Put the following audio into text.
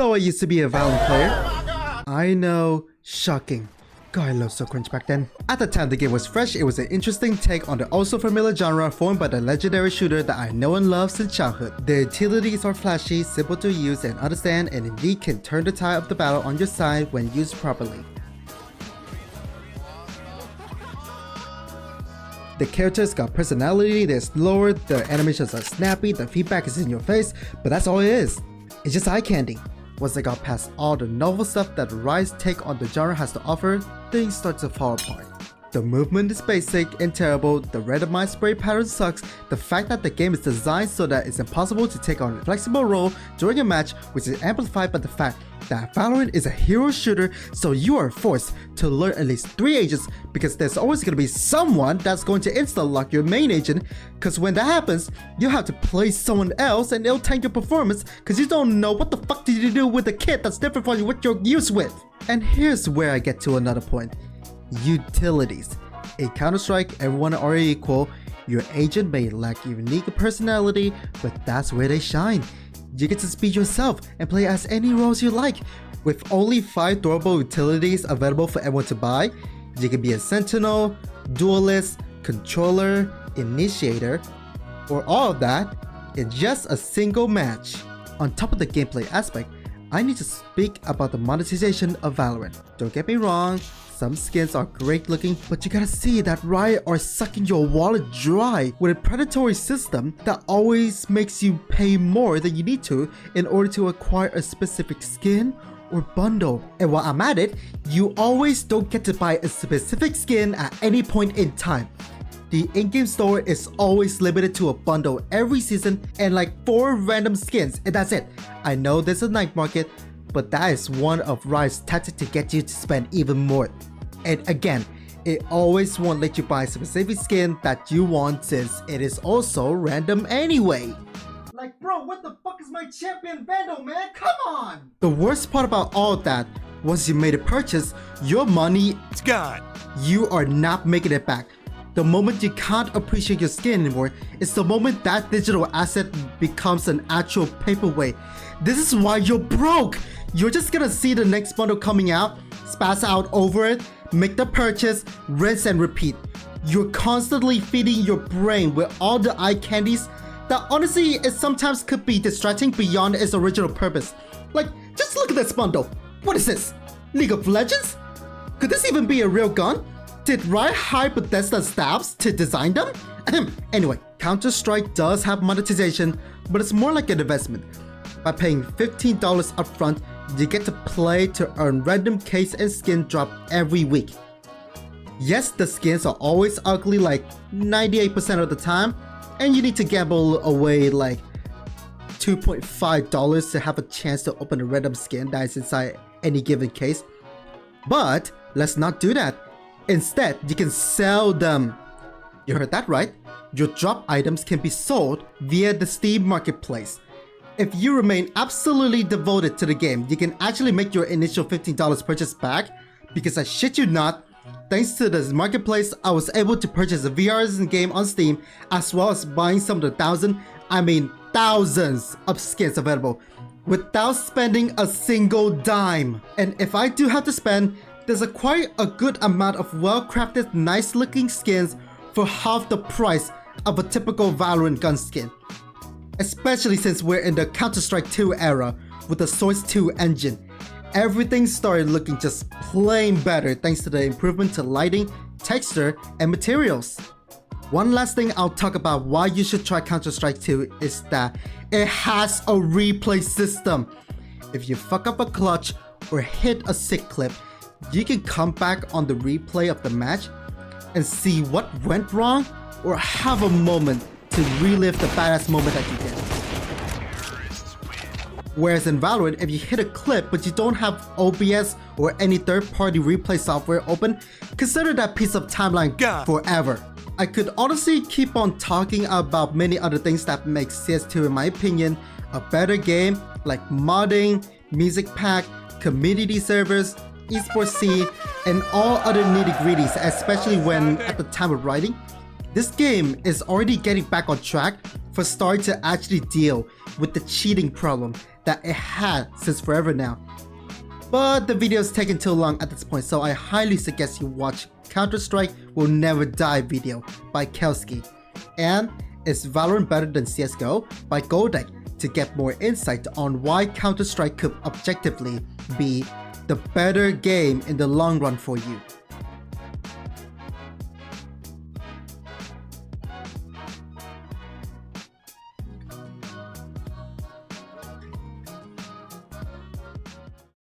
So I used to be a Valorant player. I know, shocking. God, I loved so cringe back then. At the time the game was fresh, it was an interesting take on the also familiar genre formed by the legendary shooter that I know and love since childhood. The utilities are flashy, simple to use and understand, and indeed can turn the tide of the battle on your side when used properly. The characters got personality, they're slower, the animations are snappy, the feedback is in your face, but that's all it is. It's just eye candy. Once they got past all the novel stuff that Riot's take on the genre has to offer, things start to fall apart. The movement is basic and terrible, the randomized spray pattern sucks, the fact that the game is designed so that it's impossible to take on a flexible role during a match, which is amplified by the fact that Valorant is a hero shooter, so you are forced to learn at least 3 agents because there's always going to be someone that's going to insta-lock your main agent, because when that happens, you have to play someone else and it'll tank your performance because you don't know what the fuck did you do with a kit that's different from what you're used with. And here's where I get to another point. Utilities. In Counter-Strike, everyone are equal. Your agent may lack unique personality, but that's where they shine. You get to speed yourself and play as any roles you like. With only 5 durable utilities available for everyone to buy, you can be a sentinel, duelist, controller, initiator, or all of that in just a single match. On top of the gameplay aspect, I need to speak about the monetization of Valorant. Don't get me wrong, some skins are great looking, but you gotta see that Riot are sucking your wallet dry with a predatory system that always makes you pay more than you need to in order to acquire a specific skin or bundle. And while I'm at it, you always don't get to buy a specific skin at any point in time. The in-game store is always limited to a bundle every season and like 4 random skins, and that's it. I know there's a night market, but that is one of Riot's tactics to get you to spend even more. And again, it always won't let you buy a specific skin that you want since it is also random anyway. Like bro, what the fuck is my champion Vandal, man? Come on! The worst part about all of that, once you made a purchase, your money is gone. You are not making it back. The moment you can't appreciate your skin anymore is the moment that digital asset becomes an actual paperweight. This is why you're broke! You're just gonna see the next bundle coming out, spaz out over it, make the purchase, rinse and repeat. You're constantly feeding your brain with all the eye candies that honestly it sometimes could be distracting beyond its original purpose. Like, just look at this bundle. What is this? League of Legends? Could this even be a real gun? Did Riot hire Bethesda staffs to design them? Anyway, Counter-Strike does have monetization, but it's more like an investment. By paying $15 upfront, you get to play to earn random case and skin drop every week. Yes, the skins are always ugly like 98% of the time, and you need to gamble away like $2.5 to have a chance to open a random skin that is inside any given case. But let's not do that. Instead, you can sell them. You heard that right. Your drop items can be sold via the Steam marketplace. If you remain absolutely devoted to the game, you can actually make your initial $15 purchase back, because I shit you not, thanks to this marketplace, I was able to purchase a VR game on Steam, as well as buying some of the thousands of skins available without spending a single dime. And if I do have to spend, there's quite a good amount of well-crafted, nice-looking skins for half the price of a typical Valorant gun skin. Especially since we're in the Counter-Strike 2 era with the Source 2 engine. Everything started looking just plain better thanks to the improvement to lighting, texture, and materials. One last thing I'll talk about why you should try Counter-Strike 2 is that it has a replay system. If you fuck up a clutch or hit a sick clip, you can come back on the replay of the match and see what went wrong or have a moment to relive the badass moment that you did. Whereas in Valorant, if you hit a clip but you don't have OBS or any third-party replay software open, consider that piece of timeline gone forever. I could honestly keep on talking about many other things that make CS2 in my opinion a better game, like modding, music pack, community servers, esports scene, and all other nitty-gritties, especially when at the time of writing, this game is already getting back on track for Star to actually deal with the cheating problem that it had since forever now. But the video is taking too long at this point, so I highly suggest you watch Counter-Strike Will Never Die video by Kelski, and Is Valorant Better Than CSGO by Goldeck to get more insight on why Counter-Strike could objectively be the better game in the long run for you.